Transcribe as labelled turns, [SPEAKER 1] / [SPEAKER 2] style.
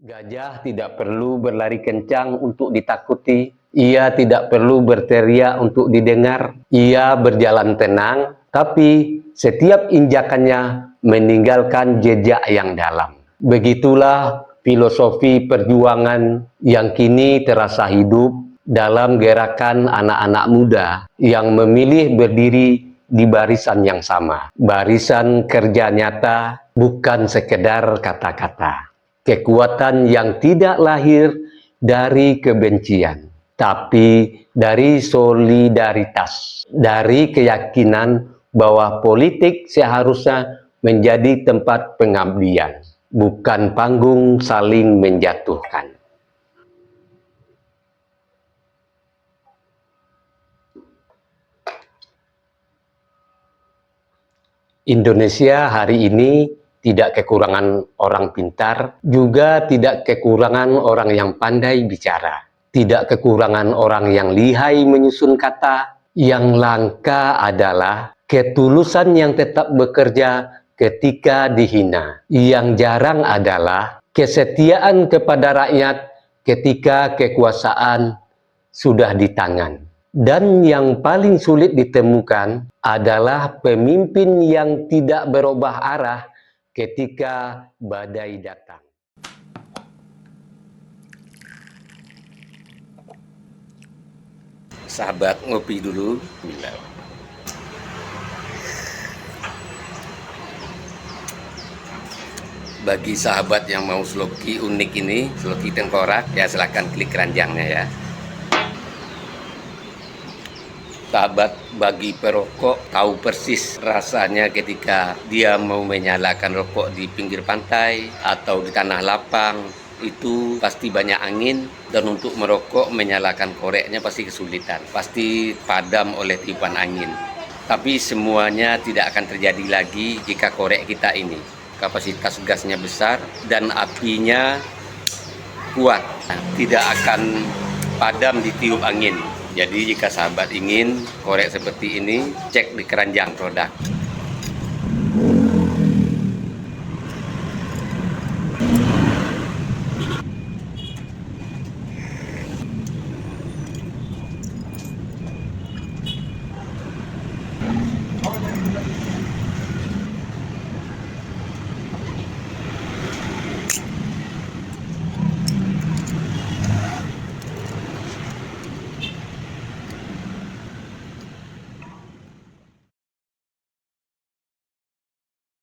[SPEAKER 1] Gajah tidak perlu berlari kencang untuk ditakuti. Ia tidak perlu berteriak untuk didengar. Ia berjalan tenang, tapi setiap injakannya meninggalkan jejak yang dalam. Begitulah filosofi perjuangan yang kini terasa hidup dalam gerakan anak-anak muda yang memilih berdiri di barisan yang sama. Barisan kerja nyata, bukan sekedar kata-kata. Kekuatan yang tidak lahir dari kebencian, tapi dari solidaritas, dari keyakinan bahwa politik seharusnya menjadi tempat pengabdian, bukan panggung saling menjatuhkan. Indonesia hari ini tidak kekurangan orang pintar, juga tidak kekurangan orang yang pandai bicara. Tidak kekurangan orang yang lihai menyusun kata. Yang langka adalah ketulusan yang tetap bekerja ketika dihina. Yang jarang adalah kesetiaan kepada rakyat ketika kekuasaan sudah di tangan. Dan yang paling sulit ditemukan adalah pemimpin yang tidak berubah arah ketika badai datang. Sahabat ngopi dulu. Bagi sahabat yang mau sloki unik ini, sloki tengkorak, ya silahkan klik keranjangnya ya. Sahabat bagi perokok tahu persis rasanya ketika dia mau menyalakan rokok di pinggir pantai atau di tanah lapang. Itu pasti banyak angin, dan untuk merokok menyalakan koreknya pasti kesulitan, pasti padam oleh tiupan angin. Tapi semuanya tidak akan terjadi lagi jika korek kita ini kapasitas gasnya besar dan apinya kuat, tidak akan padam ditiup angin. Jadi jika sahabat ingin korek seperti ini, cek di keranjang produk.